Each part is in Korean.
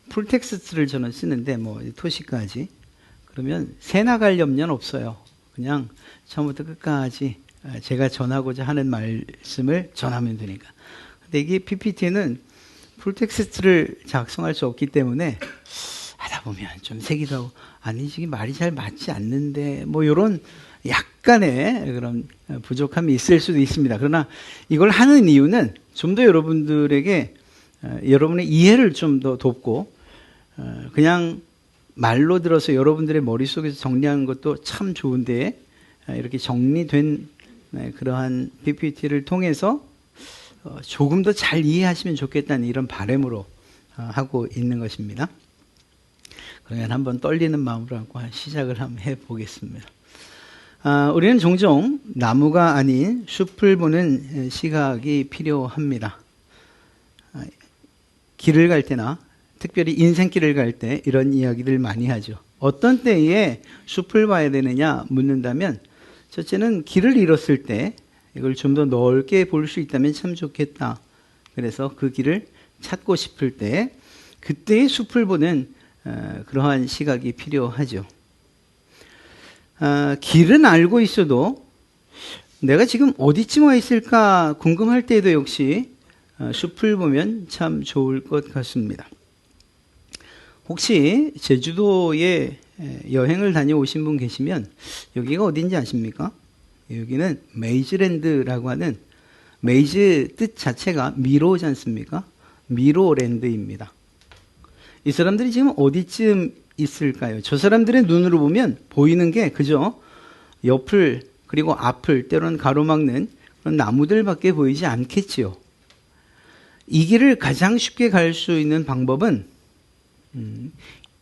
풀텍스트를 저는 쓰는데 토시까지 그러면 새 나갈 염려는 없어요. 그냥 처음부터 끝까지 제가 전하고자 하는 말씀을 전하면 되니까. 근데 이게 PPT는 풀텍스트를 작성할 수 없기 때문에 하다 보면 좀 세기도 하고 아니 지금 말이 잘 맞지 않는데 이런 약간의 그런 부족함이 있을 수도 있습니다. 그러나 이걸 하는 이유는 좀 더 여러분들에게 여러분의 이해를 좀 더 돕고 그냥 말로 들어서 여러분들의 머릿속에서 정리하는 것도 참 좋은데 이렇게 정리된 그러한 PPT를 통해서 조금 더 잘 이해하시면 좋겠다는 이런 바람으로 하고 있는 것입니다. 그러면 한번 떨리는 마음으로 하고 시작을 한번 해보겠습니다. 우리는 종종 나무가 아닌 숲을 보는 시각이 필요합니다. 길을 갈 때나 특별히 인생길을 갈 때 이런 이야기들 많이 하죠. 어떤 때에 숲을 봐야 되느냐 묻는다면 첫째는 길을 잃었을 때 이걸 좀 더 넓게 볼 수 있다면 참 좋겠다. 그래서 그 길을 찾고 싶을 때 그때의 숲을 보는 그러한 시각이 필요하죠. 길은 알고 있어도 내가 지금 어디쯤 와 있을까 궁금할 때에도 역시 숲을 보면 참 좋을 것 같습니다. 혹시 제주도에 여행을 다녀오신 분 계시면 여기가 어딘지 아십니까? 여기는 메이즈랜드라고 하는 메이즈 뜻 자체가 미로지 않습니까? 미로랜드입니다. 이 사람들이 지금 어디쯤 있을까요? 저 사람들의 눈으로 보면 보이는 게 그저 옆을 그리고 앞을 때로는 가로막는 그런 나무들밖에 보이지 않겠지요. 이 길을 가장 쉽게 갈 수 있는 방법은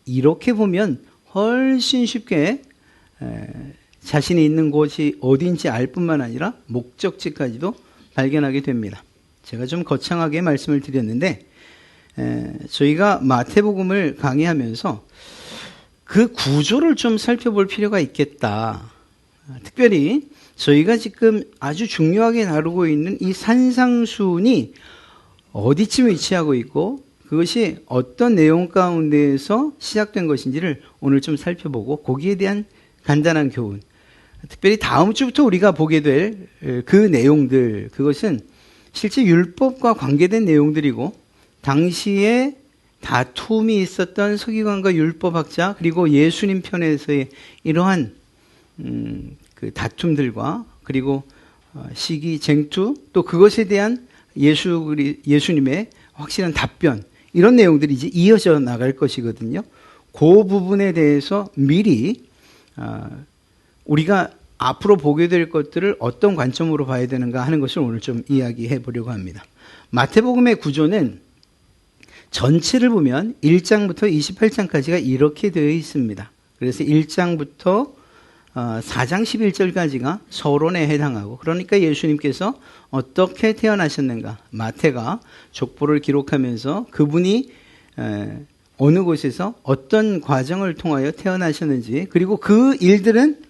이렇게 보면 훨씬 쉽게 자신이 있는 곳이 어딘지 알 뿐만 아니라 목적지까지도 발견하게 됩니다. 제가 좀 거창하게 말씀을 드렸는데 저희가 마태복음을 강의하면서 그 구조를 좀 살펴볼 필요가 있겠다. 특별히 저희가 지금 아주 중요하게 다루고 있는 이 산상수훈이 어디쯤 위치하고 있고 그것이 어떤 내용 가운데에서 시작된 것인지를 오늘 좀 살펴보고 거기에 대한 간단한 교훈, 특별히 다음 주부터 우리가 보게 될 그 내용들, 그것은 실제 율법과 관계된 내용들이고 당시에 다툼이 있었던 서기관과 율법학자 그리고 예수님 편에서의 이러한 그 다툼들과 그리고 시기 쟁투 또 그것에 대한 예수님의 확실한 답변 이런 내용들이 이제 이어져 나갈 것이거든요. 그 부분에 대해서 미리 우리가 앞으로 보게 될 것들을 어떤 관점으로 봐야 되는가 하는 것을 오늘 좀 이야기해 보려고 합니다. 마태복음의 구조는 전체를 보면 1장부터 28장까지가 이렇게 되어 있습니다. 그래서 1장부터 4장 11절까지가 서론에 해당하고 그러니까 예수님께서 어떻게 태어나셨는가 마태가 족보를 기록하면서 그분이 어느 곳에서 어떤 과정을 통하여 태어나셨는지 그리고 그 일들은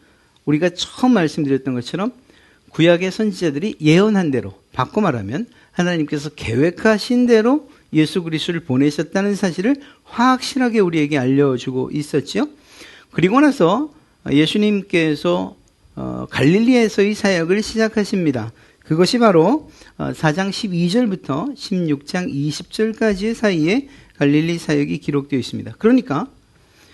우리가 처음 말씀드렸던 것처럼 구약의 선지자들이 예언한 대로 바꿔 말하면 하나님께서 계획하신 대로 예수 그리스도를 보내셨다는 사실을 확실하게 우리에게 알려주고 있었죠. 그리고 나서 예수님께서 갈릴리에서의 사역을 시작하십니다. 그것이 바로 4장 12절부터 16장 20절까지의 사이에 갈릴리 사역이 기록되어 있습니다. 그러니까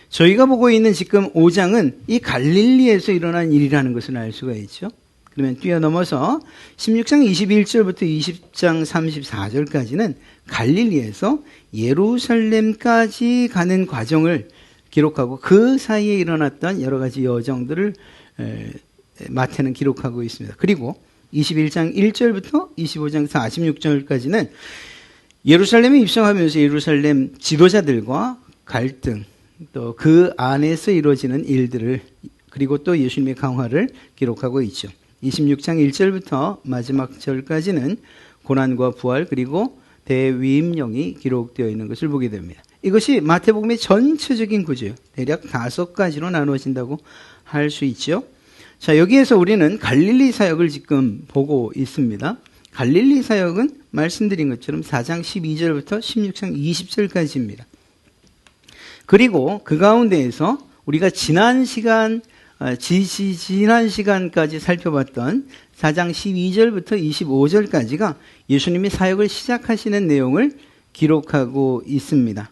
저희가 보고 있는 지금 5장은 이 갈릴리에서 일어난 일이라는 것을 알 수가 있죠. 그러면 뛰어넘어서 16장 21절부터 20장 34절까지는 갈릴리에서 예루살렘까지 가는 과정을 기록하고 그 사이에 일어났던 여러 가지 여정들을 마태는 기록하고 있습니다. 그리고 21장 1절부터 25장 46절까지는 예루살렘에 입성하면서 예루살렘 지도자들과 갈등 또 그 안에서 이루어지는 일들을 그리고 또 예수님의 강화를 기록하고 있죠. 26장 1절부터 마지막 절까지는 고난과 부활 그리고 대위임령이 기록되어 있는 것을 보게 됩니다. 이것이 마태복음의 전체적인 구조예요. 대략 5가지로 나누어진다고 할 수 있죠. 자, 여기에서 우리는 갈릴리 사역을 지금 보고 있습니다. 갈릴리 사역은 말씀드린 것처럼 4장 12절부터 16장 20절까지입니다. 그리고 그 가운데에서 우리가 지난 시간까지 살펴봤던 4장 12절부터 25절까지가 예수님이 사역을 시작하시는 내용을 기록하고 있습니다.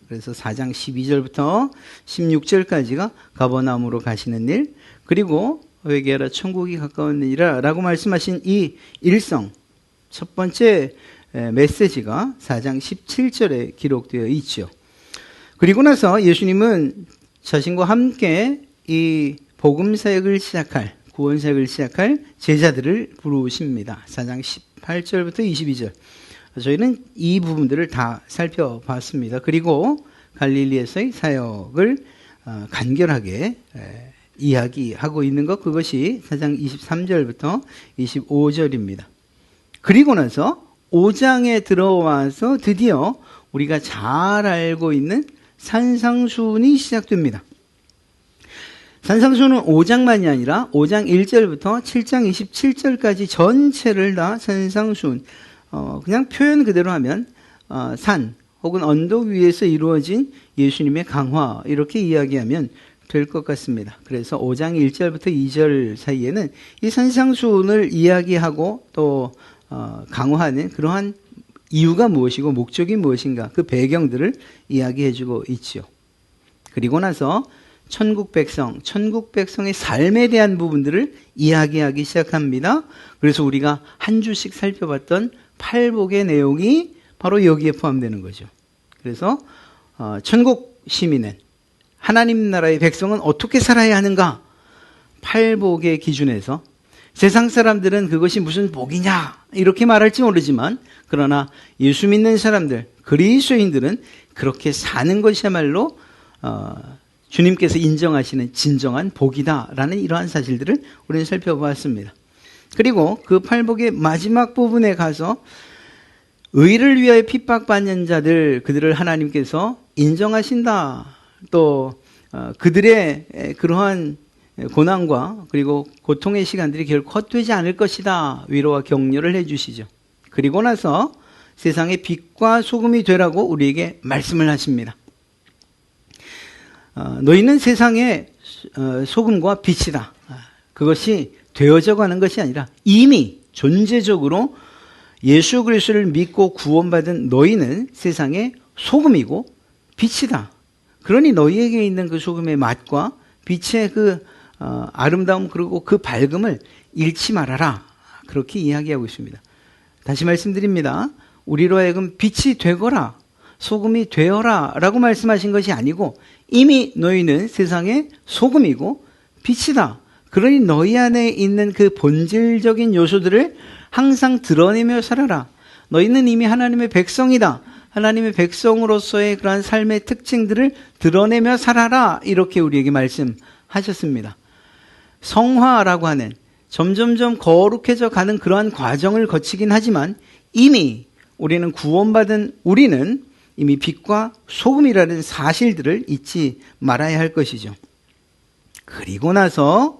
그래서 4장 12절부터 16절까지가 가버나움으로 가시는 일, 그리고 회개하라 천국이 가까운 일이라 라고 말씀하신 이 일성, 첫 번째 메시지가 4장 17절에 기록되어 있죠. 그리고 나서 예수님은 자신과 함께 이 복음 사역을 시작할, 구원 사역을 시작할 제자들을 부르십니다. 4장 18절부터 22절. 저희는 이 부분들을 다 살펴봤습니다. 그리고 갈릴리에서의 사역을 간결하게 이야기하고 있는 것, 그것이 4장 23절부터 25절입니다. 그리고 나서 5장에 들어와서 드디어 우리가 잘 알고 있는 산상수훈이 시작됩니다. 산상수훈은 5장만이 아니라 5장 1절부터 7장 27절까지 전체를 다 산상수훈, 그냥 표현 그대로 하면 산 혹은 언덕 위에서 이루어진 예수님의 강화, 이렇게 이야기하면 될 것 같습니다. 그래서 5장 1절부터 2절 사이에는 이 산상수훈을 이야기하고 또 강화하는 그러한 이유가 무엇이고 목적이 무엇인가, 그 배경들을 이야기해주고 있죠. 그리고 나서 천국 백성의 삶에 대한 부분들을 이야기하기 시작합니다. 그래서 우리가 한 주씩 살펴봤던 팔복의 내용이 바로 여기에 포함되는 거죠. 그래서 천국 시민은, 하나님 나라의 백성은 어떻게 살아야 하는가? 팔복의 기준에서 세상 사람들은 그것이 무슨 복이냐 이렇게 말할지 모르지만, 그러나 예수 믿는 사람들, 그리스도인들은 그렇게 사는 것이야말로 주님께서 인정하시는 진정한 복이다라는 이러한 사실들을 우리는 살펴보았습니다. 그리고 그 팔복의 마지막 부분에 가서 의를 위하여 핍박받는 자들, 그들을 하나님께서 인정하신다. 또 그들의 그러한 고난과 그리고 고통의 시간들이 결코 헛되지 않을 것이다. 위로와 격려를 해주시죠. 그리고 나서 세상의 빛과 소금이 되라고 우리에게 말씀을 하십니다. 너희는 세상의 소금과 빛이다. 그것이 되어져 가는 것이 아니라 이미 존재적으로 예수 그리스도를 믿고 구원받은 너희는 세상의 소금이고 빛이다. 그러니 너희에게 있는 그 소금의 맛과 빛의 그 아름다움, 그리고 그 밝음을 잃지 말아라. 그렇게 이야기하고 있습니다. 다시 말씀드립니다. 우리로 하여금 빛이 되거라, 소금이 되어라 라고 말씀하신 것이 아니고, 이미 너희는 세상의 소금이고 빛이다. 그러니 너희 안에 있는 그 본질적인 요소들을 항상 드러내며 살아라. 너희는 이미 하나님의 백성이다. 하나님의 백성으로서의 그러한 삶의 특징들을 드러내며 살아라. 이렇게 우리에게 말씀하셨습니다. 성화라고 하는 점점점 거룩해져 가는 그러한 과정을 거치긴 하지만, 이미 우리는 구원받은 우리는 이미 빛과 소금이라는 사실들을 잊지 말아야 할 것이죠. 그리고 나서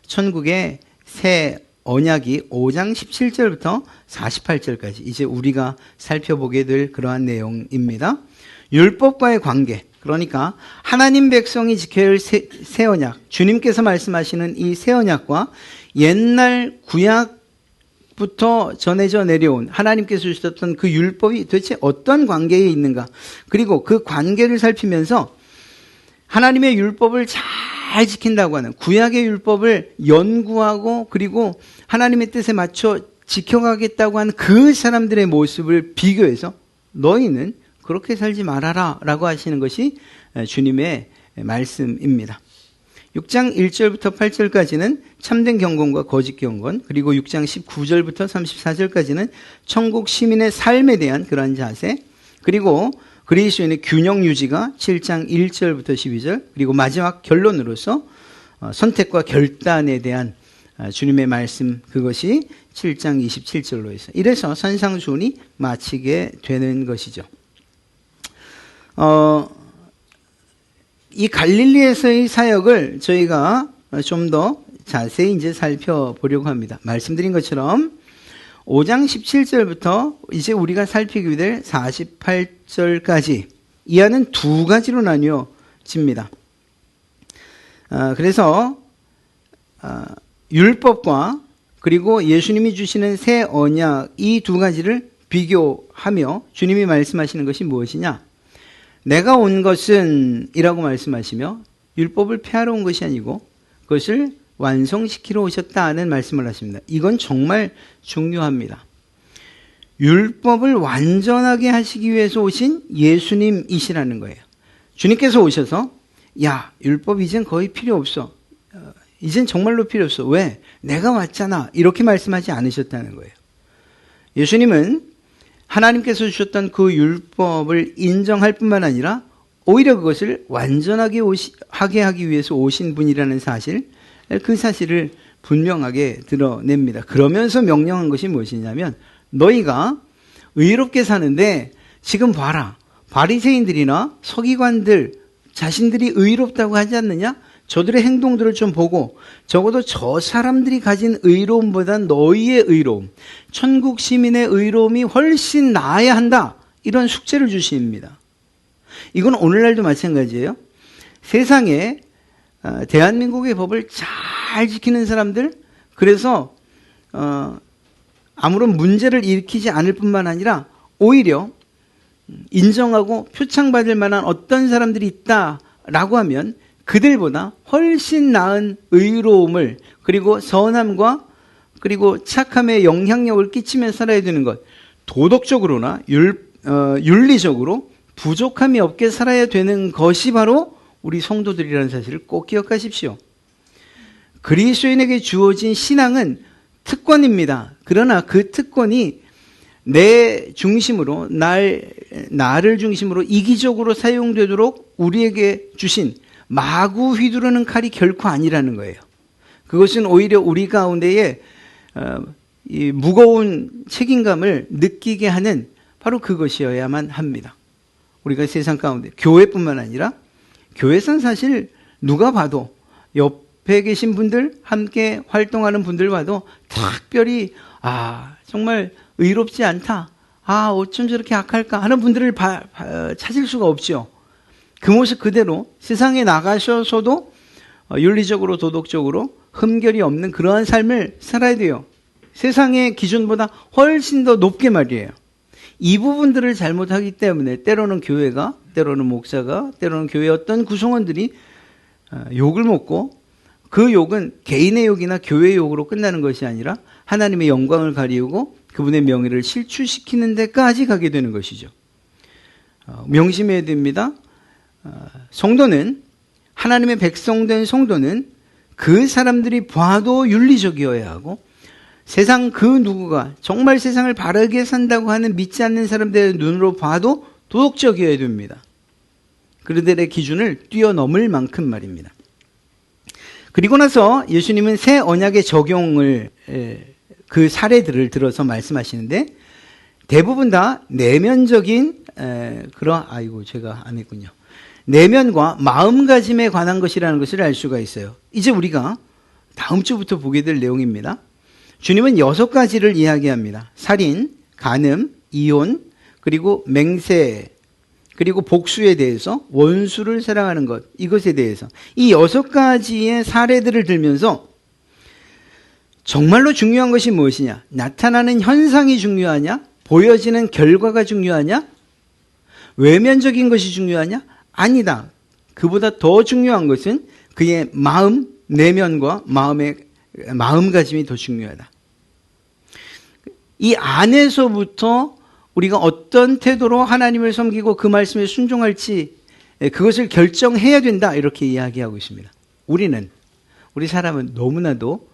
천국의 새 언약이 5장 17절부터 48절까지 이제 우리가 살펴보게 될 그러한 내용입니다. 율법과의 관계, 그러니까 하나님 백성이 지켜야 할 새 언약, 주님께서 말씀하시는 이 새 언약과 옛날 구약부터 전해져 내려온 하나님께서 주셨던 그 율법이 도대체 어떤 관계에 있는가, 그리고 그 관계를 살피면서 하나님의 율법을 잘 지킨다고 하는, 구약의 율법을 연구하고 그리고 하나님의 뜻에 맞춰 지켜가겠다고 하는 그 사람들의 모습을 비교해서 너희는 그렇게 살지 말아라 라고 하시는 것이 주님의 말씀입니다. 6장 1절부터 8절까지는 참된 경건과 거짓 경건, 그리고 6장 19절부터 34절까지는 천국 시민의 삶에 대한 그러한 자세, 그리고 그리스도인의 균형 유지가 7장 1절부터 12절, 그리고 마지막 결론으로서 선택과 결단에 대한 주님의 말씀, 그것이 7장 27절로 해서 이래서 산상수훈이 마치게 되는 것이죠. 이 갈릴리에서의 사역을 저희가 좀 더 자세히 이제 살펴보려고 합니다. 말씀드린 것처럼 5장 17절부터 이제 우리가 살피게 될 48절까지 이하는 두 가지로 나뉘어집니다. 그래서 율법과 그리고 예수님이 주시는 새 언약 이 두 가지를 비교하며 주님이 말씀하시는 것이 무엇이냐? 내가 온 것은 이라고 말씀하시며 율법을 폐하러 온 것이 아니고 그것을 완성시키러 오셨다는 말씀을 하십니다. 이건 정말 중요합니다. 율법을 완전하게 하시기 위해서 오신 예수님이시라는 거예요. 주님께서 오셔서 야, 율법 이젠 거의 필요 없어. 이젠 정말로 필요 없어. 왜? 내가 왔잖아. 이렇게 말씀하지 않으셨다는 거예요. 예수님은 하나님께서 주셨던 그 율법을 인정할 뿐만 아니라 오히려 그것을 완전하게 하게 하기 위해서 오신 분이라는 사실, 그 사실을 분명하게 드러냅니다. 그러면서 명령한 것이 무엇이냐면 너희가 의롭게 사는데 지금 봐라. 바리새인들이나 서기관들 자신들이 의롭다고 하지 않느냐? 저들의 행동들을 좀 보고 적어도 저 사람들이 가진 의로움보다 너희의 의로움, 천국 시민의 의로움이 훨씬 나아야 한다. 이런 숙제를 주십니다. 이건 오늘날도 마찬가지예요. 세상에 대한민국의 법을 잘 지키는 사람들, 그래서 아무런 문제를 일으키지 않을 뿐만 아니라 오히려 인정하고 표창받을 만한 어떤 사람들이 있다라고 하면 그들보다 훨씬 나은 의로움을 그리고 선함과 그리고 착함의 영향력을 끼치며 살아야 되는 것, 도덕적으로나 윤리적으로 부족함이 없게 살아야 되는 것이 바로 우리 성도들이라는 사실을 꼭 기억하십시오. 그리스도인에게 주어진 신앙은 특권입니다. 그러나 그 특권이 내 중심으로 나를 중심으로 이기적으로 사용되도록 우리에게 주신 마구 휘두르는 칼이 결코 아니라는 거예요. 그것은 오히려 우리 가운데에 이 무거운 책임감을 느끼게 하는 바로 그것이어야만 합니다. 우리가 세상 가운데 교회뿐만 아니라 교회선 사실 누가 봐도 옆에 계신 분들 함께 활동하는 분들 봐도 특별히 정말 의롭지 않다. 어쩜 저렇게 악할까 하는 분들을 찾을 수가 없죠. 그 모습 그대로 세상에 나가셔서도 윤리적으로 도덕적으로 흠결이 없는 그러한 삶을 살아야 돼요. 세상의 기준보다 훨씬 더 높게 말이에요. 이 부분들을 잘못하기 때문에 때로는 교회가, 때로는 목사가, 때로는 교회 어떤 구성원들이 욕을 먹고 그 욕은 개인의 욕이나 교회의 욕으로 끝나는 것이 아니라 하나님의 영광을 가리우고 그분의 명예를 실추시키는 데까지 가게 되는 것이죠. 명심해야 됩니다. 성도는, 하나님의 백성된 성도는 그 사람들이 봐도 윤리적이어야 하고 세상 그 누구가 정말 세상을 바르게 산다고 하는 믿지 않는 사람들의 눈으로 봐도 도덕적이어야 됩니다. 그들의 기준을 뛰어넘을 만큼 말입니다. 그리고 나서 예수님은 새 언약의 적용을 그 사례들을 들어서 말씀하시는데 대부분 다 내면적인 제가 안 했군요. 내면과 마음가짐에 관한 것이라는 것을 알 수가 있어요. 이제 우리가 다음 주부터 보게 될 내용입니다. 주님은 6가지를 이야기합니다. 살인, 간음, 이혼, 그리고 맹세, 그리고 복수에 대해서 원수를 사랑하는 것, 이것에 대해서 이 6가지의 사례들을 들면서 정말로 중요한 것이 무엇이냐? 나타나는 현상이 중요하냐? 보여지는 결과가 중요하냐? 외면적인 것이 중요하냐? 아니다. 그보다 더 중요한 것은 그의 마음, 내면과 마음가짐이 더 중요하다. 이 안에서부터 우리가 어떤 태도로 하나님을 섬기고 그 말씀에 순종할지 그것을 결정해야 된다. 이렇게 이야기하고 있습니다. 우리 사람은 너무나도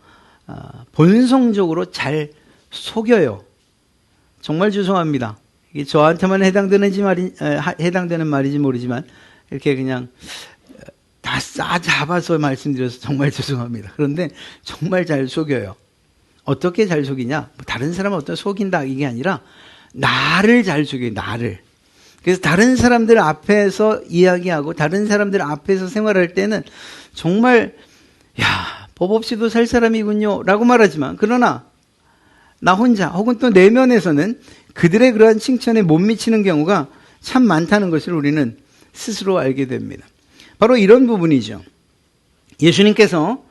본성적으로 잘 속여요. 정말 죄송합니다. 이게 저한테만 해당되는 말인지 모르지만 이렇게 그냥 다 싸잡아서 말씀드려서 정말 죄송합니다. 그런데 정말 잘 속여요. 어떻게 잘 속이냐? 다른 사람은 어떤 속인다 이게 아니라 나를 잘 속여요. 나를. 그래서 다른 사람들 앞에서 이야기하고 다른 사람들 앞에서 생활할 때는 정말 법 없이도 살 사람이군요 라고 말하지만 그러나 나 혼자 혹은 또 내면에서는 그들의 그러한 칭찬에 못 미치는 경우가 참 많다는 것을 우리는 스스로 알게 됩니다. 바로 이런 부분이죠. 예수님께서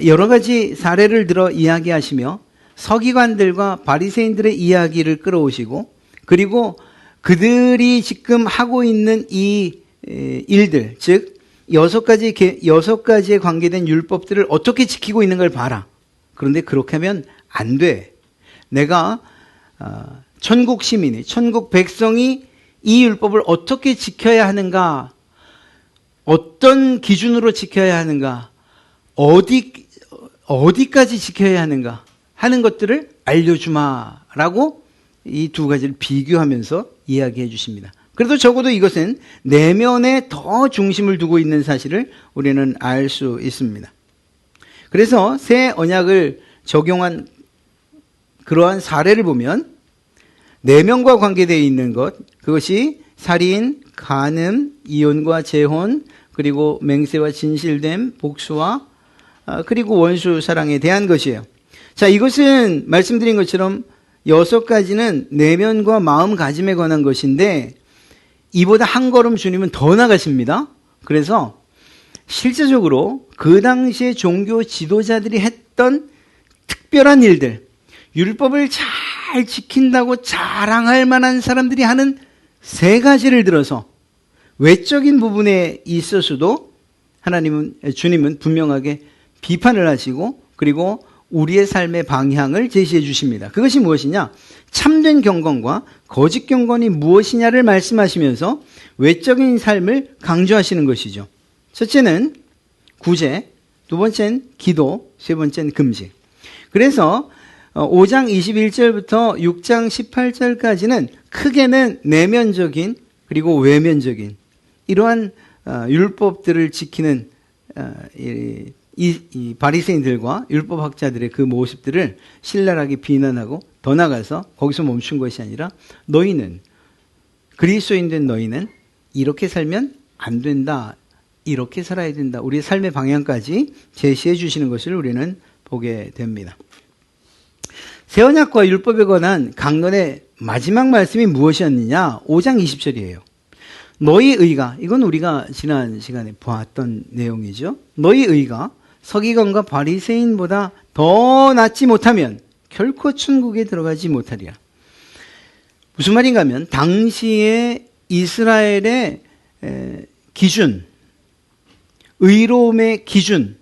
여러 가지 사례를 들어 이야기하시며 서기관들과 바리새인들의 이야기를 끌어오시고 그리고 그들이 지금 하고 있는 이 일들, 즉 여섯 가지에 관계된 율법들을 어떻게 지키고 있는 걸 봐라. 그런데 그렇게 하면 안 돼. 내가 천국 시민이, 천국 백성이 이 율법을 어떻게 지켜야 하는가, 어떤 기준으로 지켜야 하는가, 어디까지 지켜야 하는가 하는 것들을 알려주마라고 이 두 가지를 비교하면서 이야기해 주십니다. 그래도 적어도 이것은 내면에 더 중심을 두고 있는 사실을 우리는 알 수 있습니다. 그래서 새 언약을 적용한 그러한 사례를 보면 내면과 관계되어 있는 것, 그것이 살인, 간음, 이혼과 재혼, 그리고 맹세와 진실됨, 복수와 그리고 원수 사랑에 대한 것이에요. 자, 이것은 말씀드린 것처럼 6가지는 내면과 마음가짐에 관한 것인데 이보다 한 걸음 주님은 더 나가십니다. 그래서 실제적으로 그 당시에 종교 지도자들이 했던 특별한 일들, 율법을 잘 지킨다고 자랑할 만한 사람들이 하는 3가지를 들어서 외적인 부분에 있어서도 주님은 분명하게 비판을 하시고 그리고 우리의 삶의 방향을 제시해 주십니다. 그것이 무엇이냐? 참된 경건과 거짓 경건이 무엇이냐를 말씀하시면서 외적인 삶을 강조하시는 것이죠. 첫째는 구제, 두 번째는 기도, 세 번째는 금식. 그래서 5장 21절부터 6장 18절까지는 크게는 내면적인 그리고 외면적인 이러한 율법들을 지키는 이 바리새인들과 율법학자들의 그 모습들을 신랄하게 비난하고 더 나가서 거기서 멈춘 것이 아니라 너희는 그리스도인된 너희는 이렇게 살면 안 된다. 이렇게 살아야 된다. 우리의 삶의 방향까지 제시해 주시는 것을 우리는 보게 됩니다. 새 언약과 율법에 관한 강론의 마지막 말씀이 무엇이었느냐? 5장 20절이에요. 너희 의가, 이건 우리가 지난 시간에 보았던 내용이죠. 너희 의가 서기관과 바리새인보다 더 낫지 못하면 결코 천국에 들어가지 못하리라. 무슨 말인가 하면 당시에 이스라엘의 기준, 의로움의 기준,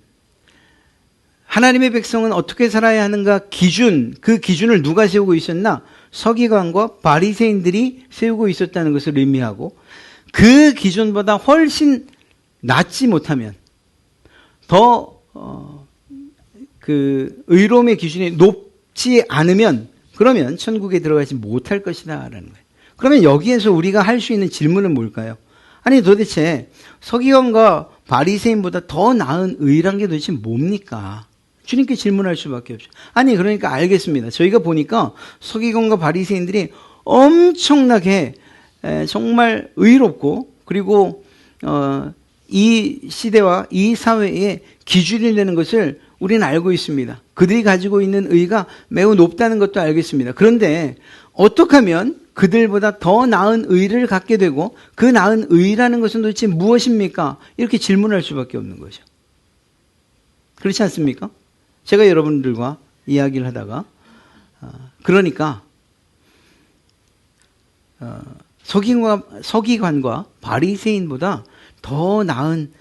하나님의 백성은 어떻게 살아야 하는가 기준, 그 기준을 누가 세우고 있었나? 서기관과 바리새인들이 세우고 있었다는 것을 의미하고 그 기준보다 훨씬 낫지 못하면 더 그 의로움의 기준이 높지 않으면 그러면 천국에 들어가지 못할 것이다 라는 거예요. 그러면 여기에서 우리가 할 수 있는 질문은 뭘까요? 아니 도대체 서기관과 바리새인보다 더 나은 의란 게 도대체 뭡니까? 주님께 질문할 수밖에 없죠. 아니 그러니까 알겠습니다. 저희가 보니까 서기관과 바리새인들이 엄청나게 정말 의롭고 그리고 이 시대와 이 사회에 기준이 되는 것을 우리는 알고 있습니다. 그들이 가지고 있는 의가 매우 높다는 것도 알겠습니다. 그런데 어떻게 하면 그들보다 더 나은 의를 갖게 되고 그 나은 의라는 것은 도대체 무엇입니까? 이렇게 질문할 수밖에 없는 거죠. 그렇지 않습니까? 제가 여러분들과 이야기를 하다가 그러니까 서기관과 바리새인보다 더 나은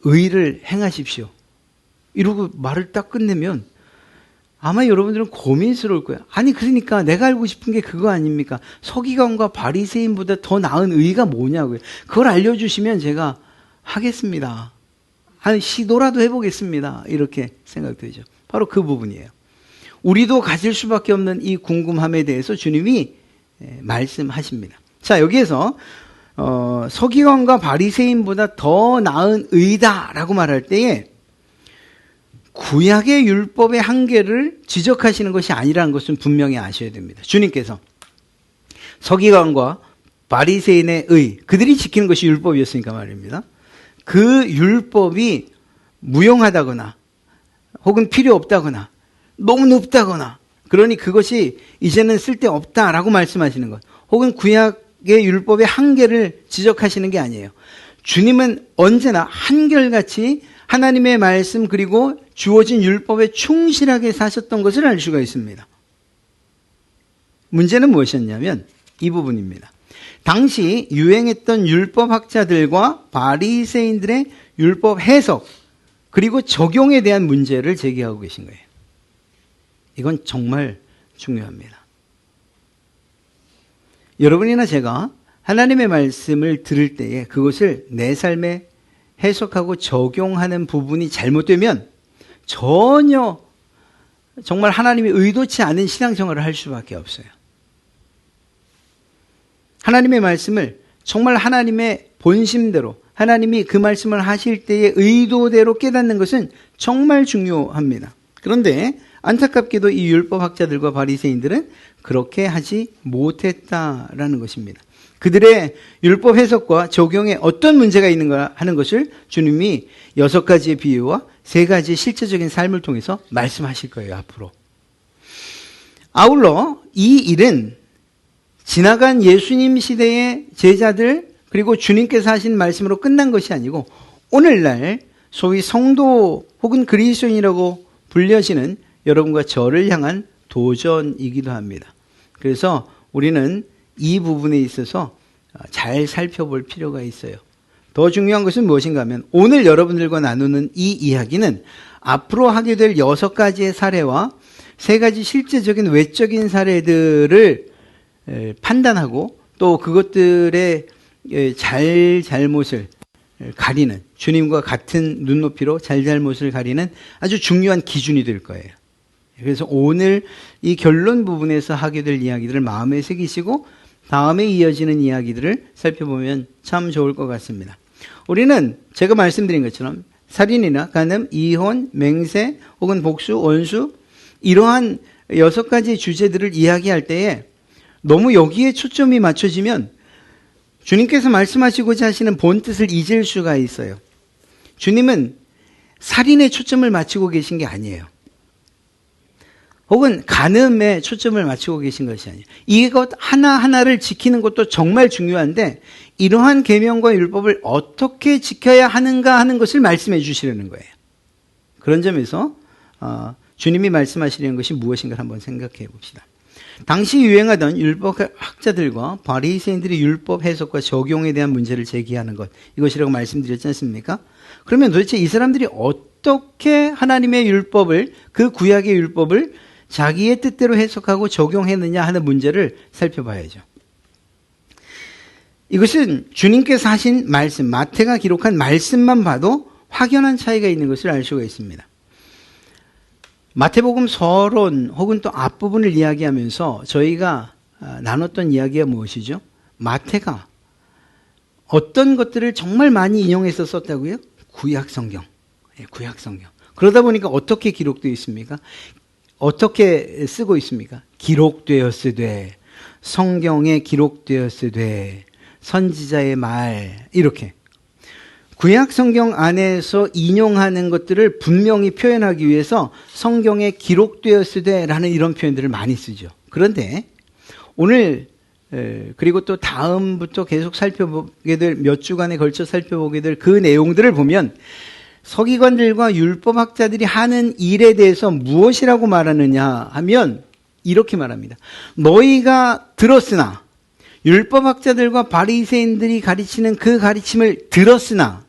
의를 행하십시오. 이러고 말을 딱 끝내면 아마 여러분들은 고민스러울 거예요. 아니 그러니까 내가 알고 싶은 게 그거 아닙니까? 서기관과 바리새인보다 더 나은 의가 뭐냐고요. 그걸 알려주시면 제가 하겠습니다. 한 시도라도 해보겠습니다. 이렇게 생각되죠. 바로 그 부분이에요. 우리도 가질 수밖에 없는 이 궁금함에 대해서 주님이 말씀하십니다. 자, 여기에서 서기관과 바리새인보다 더 나은 의다라고 말할 때에 구약의 율법의 한계를 지적하시는 것이 아니라는 것은 분명히 아셔야 됩니다. 주님께서 서기관과 바리새인의 의, 그들이 지키는 것이 율법이었으니까 말입니다. 그 율법이 무용하다거나 혹은 필요 없다거나 너무 높다거나 그러니 그것이 이제는 쓸데없다라고 말씀하시는 것. 혹은 구약 율법의 한계를 지적하시는 게 아니에요. 주님은 언제나 한결같이 하나님의 말씀 그리고 주어진 율법에 충실하게 사셨던 것을 알 수가 있습니다. 문제는 무엇이었냐면 이 부분입니다. 당시 유행했던 율법학자들과 바리새인들의 율법 해석 그리고 적용에 대한 문제를 제기하고 계신 거예요. 이건 정말 중요합니다. 여러분이나 제가 하나님의 말씀을 들을 때에 그것을 내 삶에 해석하고 적용하는 부분이 잘못되면 전혀 정말 하나님이 의도치 않은 신앙생활을 할 수밖에 없어요. 하나님의 말씀을 정말 하나님의 본심대로 하나님이 그 말씀을 하실 때의 의도대로 깨닫는 것은 정말 중요합니다. 그런데 안타깝게도 이 율법학자들과 바리새인들은 그렇게 하지 못했다라는 것입니다. 그들의 율법 해석과 적용에 어떤 문제가 있는가 하는 것을 주님이 6가지의 비유와 3가지의 실제적인 삶을 통해서 말씀하실 거예요, 앞으로. 아울러 이 일은 지나간 예수님 시대의 제자들 그리고 주님께서 하신 말씀으로 끝난 것이 아니고 오늘날 소위 성도 혹은 그리스도인이라고 불려지는 여러분과 저를 향한 도전이기도 합니다. 그래서 우리는 이 부분에 있어서 잘 살펴볼 필요가 있어요. 더 중요한 것은 무엇인가 하면 오늘 여러분들과 나누는 이 이야기는 앞으로 하게 될 6가지의 사례와 3가지 실제적인 외적인 사례들을 판단하고 또 그것들의 잘못을 가리는 주님과 같은 눈높이로 잘못을 가리는 아주 중요한 기준이 될 거예요. 그래서 오늘 이 결론 부분에서 하게 될 이야기들을 마음에 새기시고 다음에 이어지는 이야기들을 살펴보면 참 좋을 것 같습니다. 우리는 제가 말씀드린 것처럼 살인이나 간음, 이혼, 맹세 혹은 복수, 원수 이러한 6가지 주제들을 이야기할 때에 너무 여기에 초점이 맞춰지면 주님께서 말씀하시고자 하시는 본뜻을 잊을 수가 있어요. 주님은 살인에 초점을 맞추고 계신 게 아니에요. 혹은 간음에 초점을 맞추고 계신 것이 아니에요. 이것 하나하나를 지키는 것도 정말 중요한데 이러한 계명과 율법을 어떻게 지켜야 하는가 하는 것을 말씀해 주시려는 거예요. 그런 점에서 주님이 말씀하시려는 것이 무엇인가 한번 생각해 봅시다. 당시 유행하던 율법학자들과 바리새인들의 율법 해석과 적용에 대한 문제를 제기하는 것, 이것이라고 말씀드렸지 않습니까? 그러면 도대체 이 사람들이 어떻게 하나님의 율법을, 그 구약의 율법을 자기의 뜻대로 해석하고 적용했느냐 하는 문제를 살펴봐야죠. 이것은 주님께서 하신 말씀, 마태가 기록한 말씀만 봐도 확연한 차이가 있는 것을 알 수가 있습니다. 마태복음 서론 혹은 또 앞부분을 이야기하면서 저희가 나눴던 이야기가 무엇이죠? 마태가 어떤 것들을 정말 많이 인용해서 썼다고요? 구약성경. 구약성경. 그러다 보니까 어떻게 기록되어 있습니까? 어떻게 쓰고 있습니까? 기록되었으되, 성경에 기록되었으되, 선지자의 말, 이렇게. 구약 성경 안에서 인용하는 것들을 분명히 표현하기 위해서 성경에 기록되었으되라는 이런 표현들을 많이 쓰죠. 그런데 오늘 그리고 또 다음부터 계속 살펴보게 될 몇 주간에 걸쳐 살펴보게 될 그 내용들을 보면 서기관들과 율법학자들이 하는 일에 대해서 무엇이라고 말하느냐 하면 이렇게 말합니다. 너희가 들었으나 율법학자들과 바리새인들이 가르치는 그 가르침을 들었으나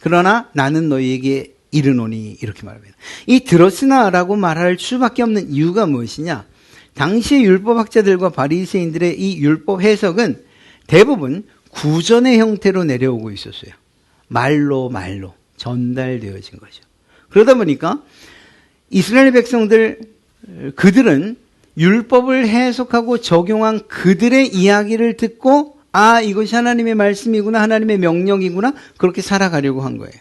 그러나 나는 너희에게 이르노니 이렇게 말합니다. 이 들었으나라고 말할 수밖에 없는 이유가 무엇이냐? 당시의 율법학자들과 바리새인들의 이 율법 해석은 대부분 구전의 형태로 내려오고 있었어요. 말로 전달되어진 거죠. 그러다 보니까 이스라엘 백성들 그들은 율법을 해석하고 적용한 그들의 이야기를 듣고 이것이 하나님의 말씀이구나, 하나님의 명령이구나, 그렇게 살아가려고 한 거예요.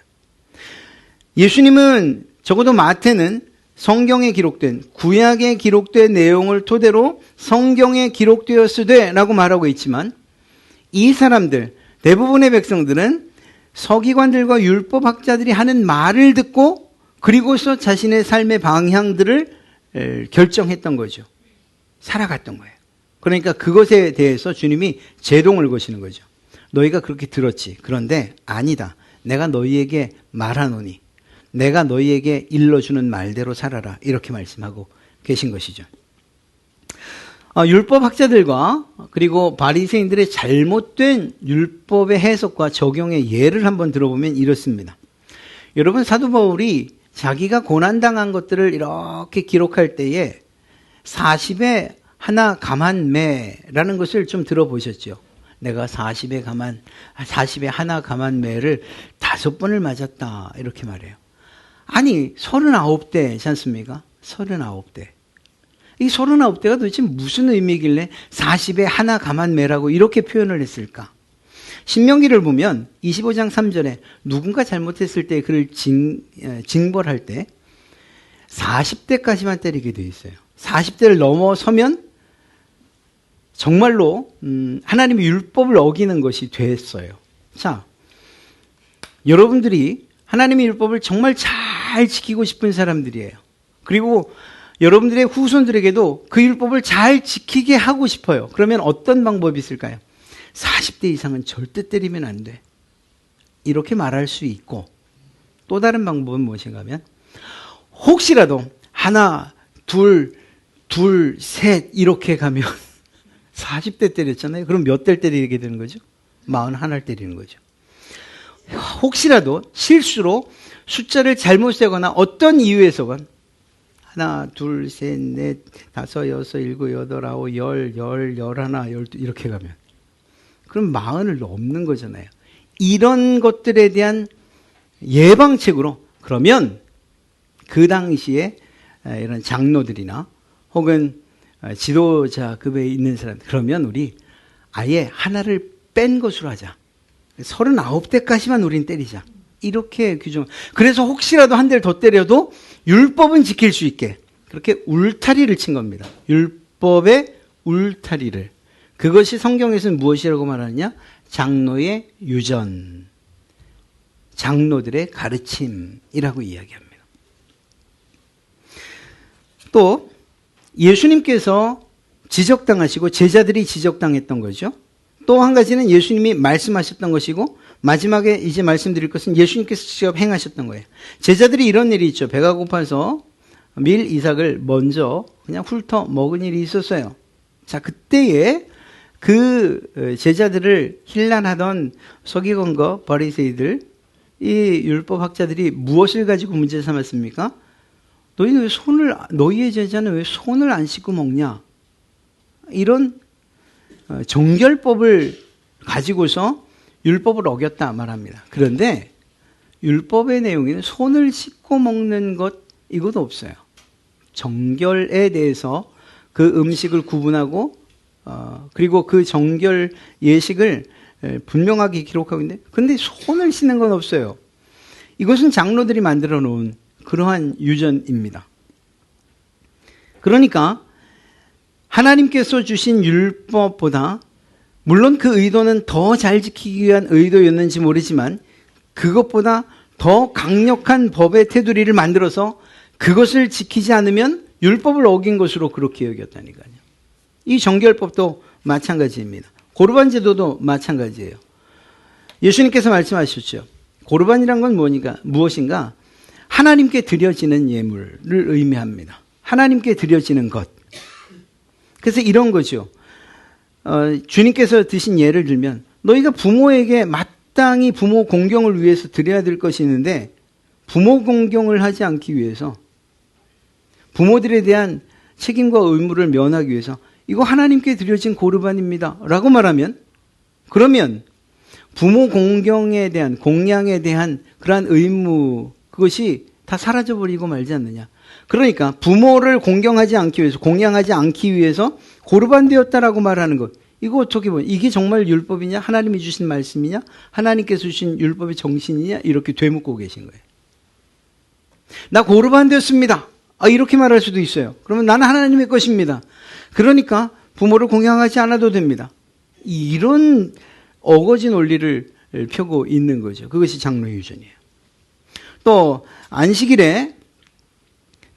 예수님은 적어도 마태는 성경에 기록된, 구약에 기록된 내용을 토대로 성경에 기록되었으되 라고 말하고 있지만 이 사람들, 대부분의 백성들은 서기관들과 율법학자들이 하는 말을 듣고 그리고서 자신의 삶의 방향들을 결정했던 거죠. 살아갔던 거예요. 그러니까 그것에 대해서 주님이 제동을 거시는 거죠. 너희가 그렇게 들었지. 그런데 아니다. 내가 너희에게 말하노니 내가 너희에게 일러주는 말대로 살아라. 이렇게 말씀하고 계신 것이죠. 율법학자들과 그리고 바리새인들의 잘못된 율법의 해석과 적용의 예를 한번 들어보면 이렇습니다. 여러분, 사도 바울이 자기가 고난당한 것들을 이렇게 기록할 때에 40에 하나 감한매라는 것을 좀 들어보셨죠? 내가 40에 하나 감한매를 5번을 맞았다 이렇게 말해요. 아니 39대지 않습니까? 39대. 이 39대가 도대체 무슨 의미길래 40에 하나 감한매라고 이렇게 표현을 했을까? 신명기를 보면 25장 3절에 누군가 잘못했을 때 그를 징벌할 때 40대까지만 때리게 돼 있어요. 40대를 넘어서면 정말로 하나님의 율법을 어기는 것이 됐어요. 자, 여러분들이 하나님의 율법을 정말 잘 지키고 싶은 사람들이에요. 그리고 여러분들의 후손들에게도 그 율법을 잘 지키게 하고 싶어요. 그러면 어떤 방법이 있을까요? 40대 이상은 절대 때리면 안 돼. 이렇게 말할 수 있고, 또 다른 방법은 무엇인가 하면 혹시라도 하나, 둘, 셋 이렇게 가면 40대 때렸잖아요. 그럼 몇 대 때리게 되는 거죠? 41을 때리는 거죠. 혹시라도 실수로 숫자를 잘못 세거나 어떤 이유에서건 하나, 둘, 셋, 넷, 다섯, 여섯, 일곱, 여덟, 아홉, 열하나, 12 이렇게 가면 그럼 40을 넘는 거잖아요. 이런 것들에 대한 예방책으로 그러면 그 당시에 이런 장로들이나 혹은 지도자급에 있는 사람들 그러면 우리 아예 하나를 뺀 것으로 하자. 39대까지만 우린 때리자. 이렇게 규정. 그래서 혹시라도 한 대를 더 때려도 율법은 지킬 수 있게 그렇게 울타리를 친 겁니다. 율법의 울타리를. 그것이 성경에서는 무엇이라고 말하느냐? 장로의 유전, 장로들의 가르침이라고 이야기합니다. 또 예수님께서 지적당하시고 제자들이 지적당했던 거죠. 또 한 가지는 예수님이 말씀하셨던 것이고 마지막에 이제 말씀드릴 것은 예수님께서 직접 행하셨던 거예요. 제자들이 이런 일이 있죠. 배가 고파서 밀 이삭을 먼저 그냥 훑어 먹은 일이 있었어요. 자, 그때에 그 제자들을 힐난하던 서기관과 바리새이들, 이 율법학자들이 무엇을 가지고 문제 삼았습니까? 너희의 제자는 왜 손을 안 씻고 먹냐? 이런 정결법을 가지고서 율법을 어겼다 말합니다. 그런데 율법의 내용에는 손을 씻고 먹는 것 이것도 없어요. 정결에 대해서 그 음식을 구분하고 그리고 그 정결 예식을 분명하게 기록하고 있는데 근데 손을 씻는 건 없어요. 이것은 장로들이 만들어 놓은 그러한 유전입니다. 그러니까 하나님께서 주신 율법보다 물론 그 의도는 더 잘 지키기 위한 의도였는지 모르지만 그것보다 더 강력한 법의 테두리를 만들어서 그것을 지키지 않으면 율법을 어긴 것으로 그렇게 여겼다니까요. 이 정결법도 마찬가지입니다. 고르반 제도도 마찬가지예요. 예수님께서 말씀하셨죠. 고르반이란 건 무엇인가? 하나님께 드려지는 예물을 의미합니다. 하나님께 드려지는 것. 그래서 이런 거죠. 주님께서 드신 예를 들면 너희가 부모에게 마땅히 부모 공경을 위해서 드려야 될 것이 있는데 부모 공경을 하지 않기 위해서 부모들에 대한 책임과 의무를 면하기 위해서 이거 하나님께 드려진 고르반입니다 라고 말하면 그러면 부모 공경에 대한 공양에 대한 그러한 의무 그것이 다 사라져버리고 말지 않느냐. 그러니까 부모를 공경하지 않기 위해서 공양하지 않기 위해서 고르반 되었다라고 말하는 것 이거 어떻게 보면 이게 정말 율법이냐 하나님이 주신 말씀이냐 하나님께서 주신 율법의 정신이냐 이렇게 되묻고 계신 거예요. 나 고르반 되었습니다. 이렇게 말할 수도 있어요. 그러면 나는 하나님의 것입니다. 그러니까 부모를 공양하지 않아도 됩니다. 이런 어거지 논리를 펴고 있는 거죠. 그것이 장로의 유전이에요. 또 안식일에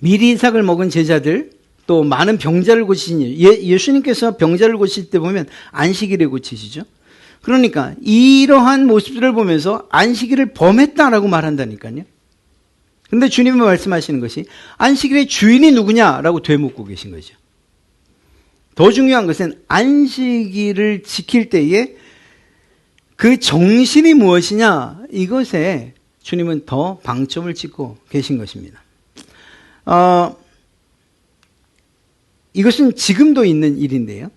미리 이삭을 먹은 제자들 또 많은 병자를 고치신 예수님께서 병자를 고칠 때 보면 안식일에 고치시죠. 그러니까 이러한 모습들을 보면서 안식일을 범했다라고 말한다니까요. 근데 주님은 말씀하시는 것이 안식일의 주인이 누구냐라고 되묻고 계신 거죠. 더 중요한 것은 안식일을 지킬 때에 그 정신이 무엇이냐, 이것에 주님은 더 방점을 찍고 계신 것입니다. 이것은 지금도 있는 일인데요.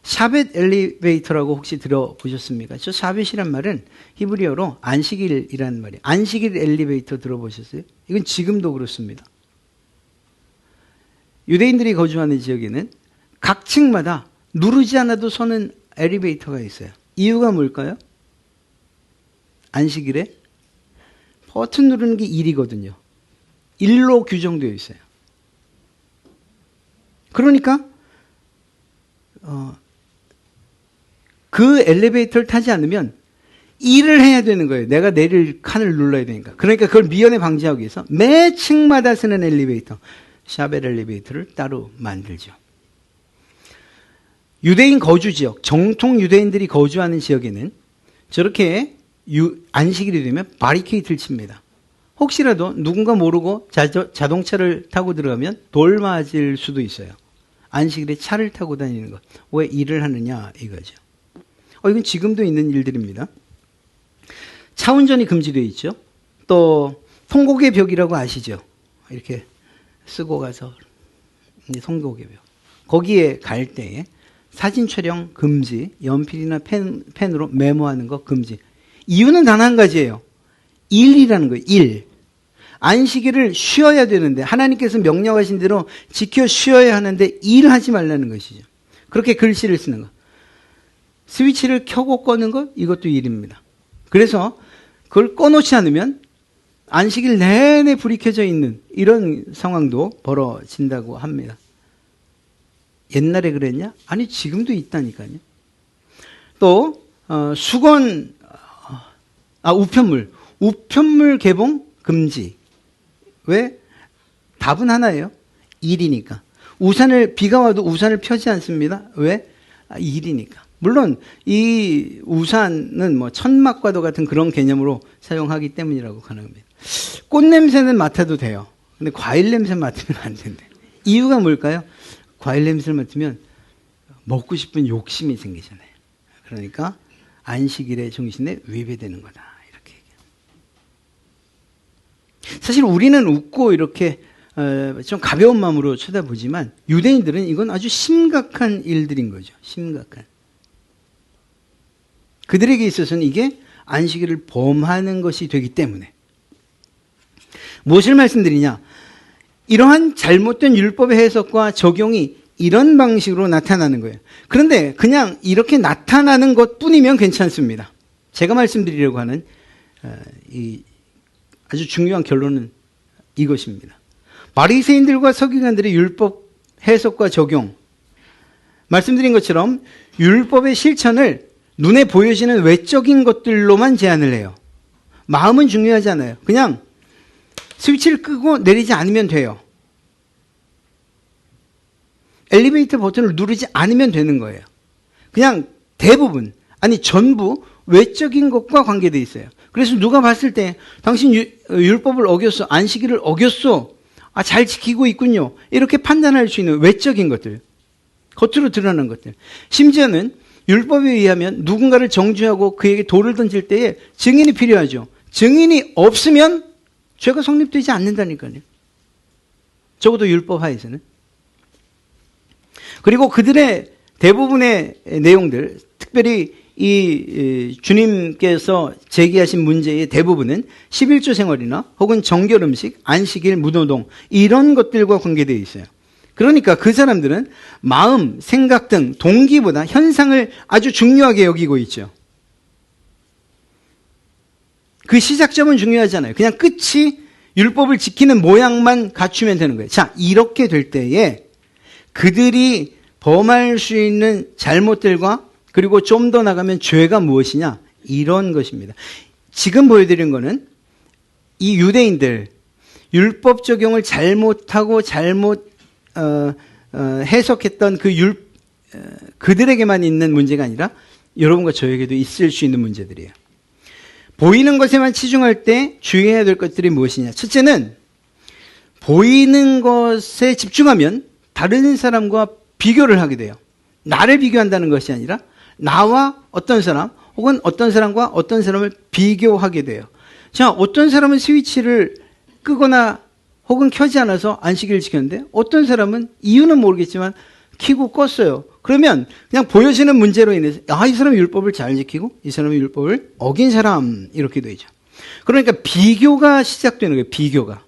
샤벳 엘리베이터라고 혹시 들어보셨습니까? 저 샤벳이란 말은 히브리어로 안식일이라는 말이에요. 안식일 엘리베이터 들어보셨어요? 이건 지금도 그렇습니다. 유대인들이 거주하는 지역에는 각 층마다 누르지 않아도 서는 엘리베이터가 있어요. 이유가 뭘까요? 안식일에 버튼 누르는 게 일이거든요. 일로 규정되어 있어요. 그러니까 그 엘리베이터를 타지 않으면 일을 해야 되는 거예요. 내가 내릴 칸을 눌러야 되니까. 그러니까 그걸 미연에 방지하기 위해서 매 층마다 쓰는 엘리베이터, 샤벳 엘리베이터를 따로 만들죠. 유대인 거주 지역, 정통 유대인들이 거주하는 지역에는 저렇게 안식일이 되면 바리케이트를 칩니다. 혹시라도 누군가 모르고 자동차를 타고 들어가면 돌 맞을 수도 있어요. 안식일에 차를 타고 다니는 것. 왜 일을 하느냐 이거죠. 이건 지금도 있는 일들입니다. 차 운전이 금지되어 있죠. 또 통곡의 벽이라고 아시죠? 이렇게 쓰고 가서 통곡의 벽. 거기에 갈 때에 사진 촬영 금지, 연필이나 펜으로 메모하는 거 금지. 이유는 단 한 가지예요. 일이라는 거예요. 일. 안식일을 쉬어야 되는데 하나님께서 명령하신 대로 지켜 쉬어야 하는데 일하지 말라는 것이죠. 그렇게 글씨를 쓰는 것. 스위치를 켜고 꺼는 것, 이것도 일입니다. 그래서 그걸 꺼놓지 않으면 안식일 내내 불이 켜져 있는 이런 상황도 벌어진다고 합니다. 옛날에 그랬냐? 아니 지금도 있다니까요. 또 수건, 우편물 개봉 금지. 왜? 답은 하나예요. 일이니까. 비가 와도 우산을 펴지 않습니다. 왜? 일이니까. 물론 이 우산은 천막과도 같은 그런 개념으로 사용하기 때문이라고 가능합니다. 꽃 냄새는 맡아도 돼요. 근데 과일 냄새 맡으면 안 된대. 이유가 뭘까요? 과일 냄새를 맡으면 먹고 싶은 욕심이 생기잖아요. 그러니까 안식일의 정신에 위배되는 거다. 이렇게 얘기합니다. 사실 우리는 웃고 이렇게 좀 가벼운 마음으로 쳐다보지만 유대인들은 이건 아주 심각한 일들인 거죠. 심각한. 그들에게 있어서는 이게 안식일을 범하는 것이 되기 때문에. 무엇을 말씀드리냐? 이러한 잘못된 율법의 해석과 적용이 이런 방식으로 나타나는 거예요. 그런데 그냥 이렇게 나타나는 것뿐이면 괜찮습니다. 제가 말씀드리려고 하는 이 아주 중요한 결론은 이것입니다. 바리새인들과 서기관들의 율법 해석과 적용, 말씀드린 것처럼 율법의 실천을 눈에 보여지는 외적인 것들로만 제한을 해요. 마음은 중요하지 않아요. 그냥 스위치를 끄고 내리지 않으면 돼요. 엘리베이터 버튼을 누르지 않으면 되는 거예요. 그냥 대부분, 아니 전부 외적인 것과 관계되어 있어요. 그래서 누가 봤을 때 당신 율법을 어겼어, 안식일을 어겼어, 잘 지키고 있군요, 이렇게 판단할 수 있는 외적인 것들, 겉으로 드러나는 것들. 심지어는 율법에 의하면 누군가를 정죄하고 그에게 돌을 던질 때에 증인이 필요하죠. 증인이 없으면 죄가 성립되지 않는다니까요. 적어도 율법 하에서는. 그리고 그들의 대부분의 내용들, 특별히 이 주님께서 제기하신 문제의 대부분은 11조 생활이나 혹은 정결 음식, 안식일, 무노동 이런 것들과 관계되어 있어요. 그러니까 그 사람들은 마음, 생각 등 동기보다 현상을 아주 중요하게 여기고 있죠. 그 시작점은 중요하잖아요. 그냥 끝이 율법을 지키는 모양만 갖추면 되는 거예요. 자, 이렇게 될 때에 그들이 범할 수 있는 잘못들과 그리고 좀 더 나가면 죄가 무엇이냐? 이런 것입니다. 지금 보여드린 거는 이 유대인들 율법 적용을 잘못하고 잘못 해석했던 그들에게만 있는 문제가 아니라 여러분과 저에게도 있을 수 있는 문제들이에요. 보이는 것에만 치중할 때 주의해야 될 것들이 무엇이냐. 첫째는 보이는 것에 집중하면 다른 사람과 비교를 하게 돼요. 나를 비교한다는 것이 아니라 나와 어떤 사람 혹은 어떤 사람과 어떤 사람을 비교하게 돼요. 자, 어떤 사람은 스위치를 끄거나 혹은 켜지 않아서 안식일을 지켰는데 어떤 사람은 이유는 모르겠지만 켜고 껐어요. 그러면 그냥 보여지는 문제로 인해서 이 사람은 율법을 잘 지키고 이 사람은 율법을 어긴 사람 이렇게 되죠. 그러니까 비교가 시작되는 거예요. 비교가.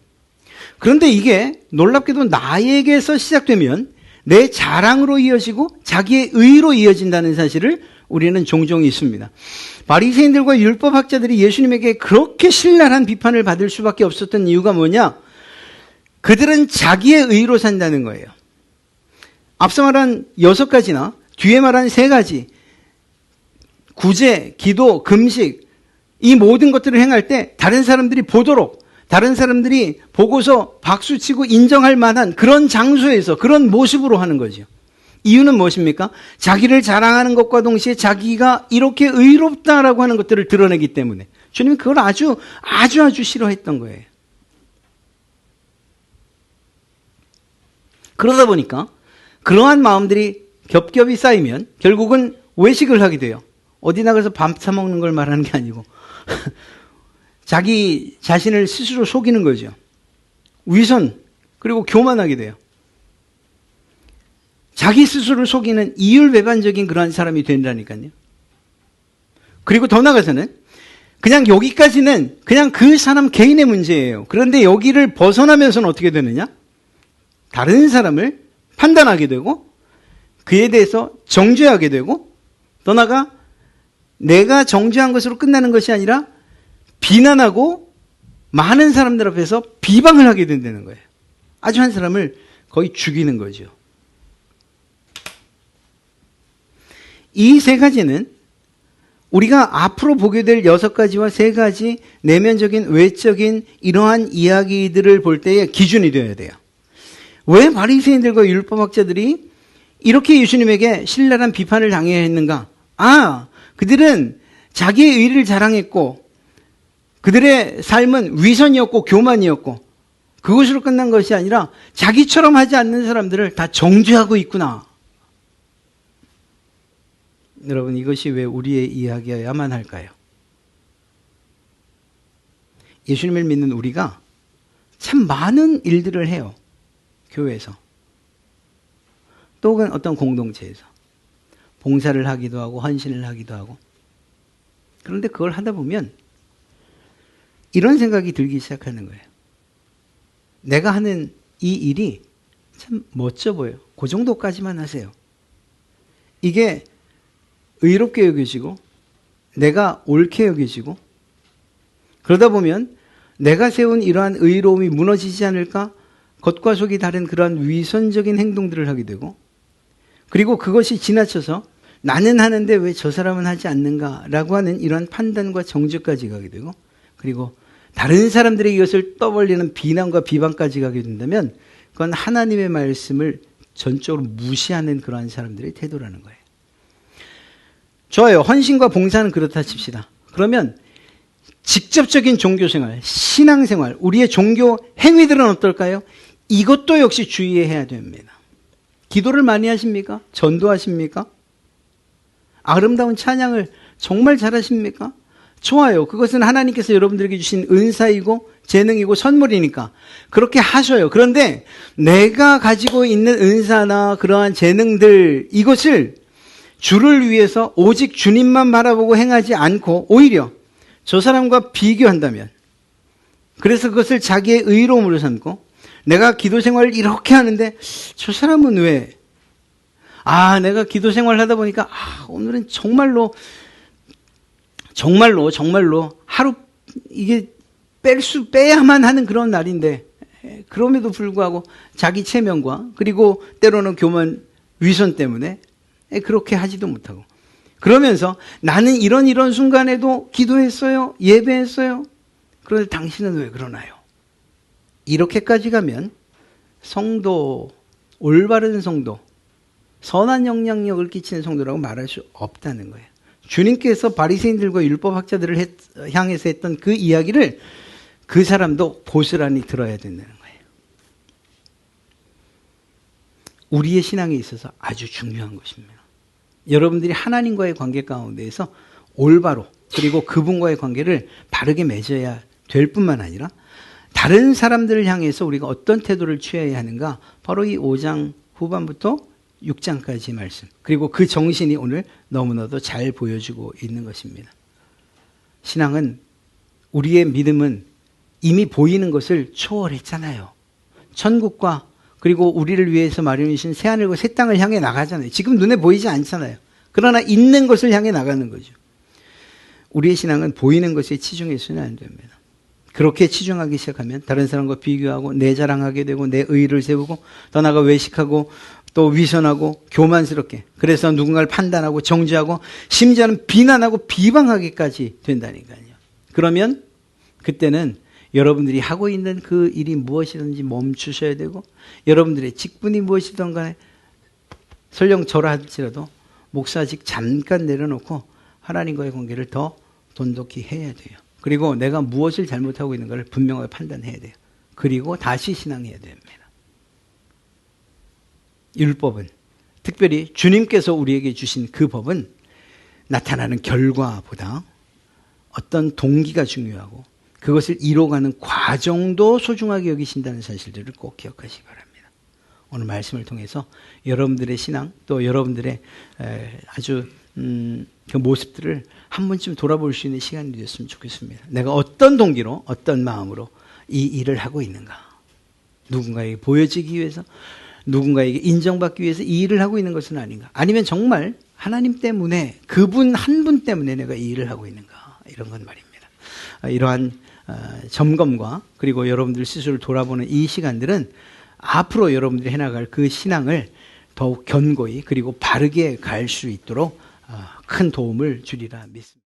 그런데 이게 놀랍게도 나에게서 시작되면 내 자랑으로 이어지고 자기의 의로 이어진다는 사실을 우리는 종종 있습니다. 바리새인들과 율법학자들이 예수님에게 그렇게 신랄한 비판을 받을 수밖에 없었던 이유가 뭐냐? 그들은 자기의 의로 산다는 거예요. 앞서 말한 6가지나 뒤에 말한 3가지 구제, 기도, 금식 이 모든 것들을 행할 때 다른 사람들이 보도록 다른 사람들이 보고서 박수치고 인정할 만한 그런 장소에서 그런 모습으로 하는 거죠. 이유는 무엇입니까? 자기를 자랑하는 것과 동시에 자기가 이렇게 의롭다라고 하는 것들을 드러내기 때문에 주님이 그걸 아주 싫어했던 거예요. 그러다 보니까 그러한 마음들이 겹겹이 쌓이면 결국은 외식을 하게 돼요. 어디 나가서 밥 사 먹는 걸 말하는 게 아니고 자기 자신을 스스로 속이는 거죠. 위선 그리고 교만하게 돼요. 자기 스스로를 속이는 이율배반적인 그러한 사람이 된다니까요. 그리고 더 나아가서는 그냥 여기까지는 그냥 그 사람 개인의 문제예요. 그런데 여기를 벗어나면서는 어떻게 되느냐? 다른 사람을 판단하게 되고 그에 대해서 정죄하게 되고 더 나아가 내가 정죄한 것으로 끝나는 것이 아니라 비난하고 많은 사람들 앞에서 비방을 하게 된다는 거예요. 아주 한 사람을 거의 죽이는 거죠. 이 3가지는 우리가 앞으로 보게 될 6가지와 3가지 내면적인 외적인 이러한 이야기들을 볼 때의 기준이 되어야 돼요. 왜 바리새인들과 율법학자들이 이렇게 예수님에게 신랄한 비판을 당해야 했는가? 그들은 자기의 의를 자랑했고 그들의 삶은 위선이었고 교만이었고 그것으로 끝난 것이 아니라 자기처럼 하지 않는 사람들을 다 정죄하고 있구나. 여러분, 이것이 왜 우리의 이야기여야만 할까요? 예수님을 믿는 우리가 참 많은 일들을 해요. 교회에서. 또 혹은 어떤 공동체에서. 봉사를 하기도 하고 헌신을 하기도 하고. 그런데 그걸 하다 보면 이런 생각이 들기 시작하는 거예요. 내가 하는 이 일이 참 멋져 보여요. 그 정도까지만 하세요. 이게 의롭게 여겨지고 내가 옳게 여겨지고 그러다 보면 내가 세운 이러한 의로움이 무너지지 않을까? 겉과 속이 다른 그러한 위선적인 행동들을 하게 되고 그리고 그것이 지나쳐서 나는 하는데 왜 저 사람은 하지 않는가라고 하는 이러한 판단과 정죄까지 가게 되고 그리고 다른 사람들의 이것을 떠벌리는 비난과 비방까지 가게 된다면 그건 하나님의 말씀을 전적으로 무시하는 그러한 사람들의 태도라는 거예요. 좋아요. 헌신과 봉사는 그렇다 칩시다. 그러면 직접적인 종교생활, 신앙생활, 우리의 종교 행위들은 어떨까요? 이것도 역시 주의해야 됩니다. 기도를 많이 하십니까? 전도하십니까? 아름다운 찬양을 정말 잘하십니까? 좋아요. 그것은 하나님께서 여러분들에게 주신 은사이고 재능이고 선물이니까 그렇게 하셔요. 그런데 내가 가지고 있는 은사나 그러한 재능들 이것을 주를 위해서 오직 주님만 바라보고 행하지 않고 오히려 저 사람과 비교한다면 그래서 그것을 자기의 의로움으로 삼고 내가 기도 생활을 이렇게 하는데 저 사람은 왜 내가 기도 생활을 하다 보니까 오늘은 정말로 하루 이게 빼야만 하는 그런 날인데 그럼에도 불구하고 자기 체면과 그리고 때로는 교만 위선 때문에 그렇게 하지도 못하고 그러면서 나는 이런 순간에도 기도했어요. 예배했어요. 그런데 당신은 왜 그러나요? 이렇게까지 가면 성도 올바른 성도, 선한 영향력을 끼치는 성도라고 말할 수 없다는 거예요. 주님께서 바리새인들과 율법학자들을 향해서 했던 그 이야기를 그 사람도 고스란히 들어야 된다는 거예요. 우리의 신앙에 있어서 아주 중요한 것입니다. 여러분들이 하나님과의 관계 가운데에서 올바로 그리고 그분과의 관계를 바르게 맺어야 될 뿐만 아니라 다른 사람들을 향해서 우리가 어떤 태도를 취해야 하는가, 바로 이 5장 후반부터 6장까지 말씀, 그리고 그 정신이 오늘 너무나도 잘 보여주고 있는 것입니다. 신앙은, 우리의 믿음은 이미 보이는 것을 초월했잖아요. 천국과 그리고 우리를 위해서 마련해 주신 새하늘과 새 땅을 향해 나가잖아요. 지금 눈에 보이지 않잖아요. 그러나 있는 것을 향해 나가는 거죠. 우리의 신앙은 보이는 것에 치중해서는 안 됩니다. 그렇게 치중하기 시작하면 다른 사람과 비교하고 내 자랑하게 되고 내 의의를 세우고 더 나아가 외식하고 또 위선하고 교만스럽게, 그래서 누군가를 판단하고 정죄하고 심지어는 비난하고 비방하기까지 된다니까요. 그러면 그때는 여러분들이 하고 있는 그 일이 무엇이든지 멈추셔야 되고, 여러분들의 직분이 무엇이든 간에 설령 저라 할지라도 목사직 잠깐 내려놓고 하나님과의 관계를 더 돈독히 해야 돼요. 그리고 내가 무엇을 잘못하고 있는가를 분명하게 판단해야 돼요. 그리고 다시 신앙해야 됩니다. 율법은, 특별히 주님께서 우리에게 주신 그 법은 나타나는 결과보다 어떤 동기가 중요하고 그것을 이뤄가는 과정도 소중하게 여기신다는 사실들을 꼭 기억하시기 바랍니다. 오늘 말씀을 통해서 여러분들의 신앙, 또 여러분들의 아주 그 모습들을 한 번쯤 돌아볼 수 있는 시간이 되었으면 좋겠습니다. 내가 어떤 동기로, 어떤 마음으로 이 일을 하고 있는가? 누군가에게 보여지기 위해서, 누군가에게 인정받기 위해서 이 일을 하고 있는 것은 아닌가? 아니면 정말 하나님 때문에, 그분 한 분 때문에 내가 이 일을 하고 있는가? 이런 건 말입니다. 이러한 점검과 그리고 여러분들 스스로를 돌아보는 이 시간들은 앞으로 여러분들이 해나갈 그 신앙을 더욱 견고히 그리고 바르게 갈 수 있도록 큰 도움을 주리라 믿습니다.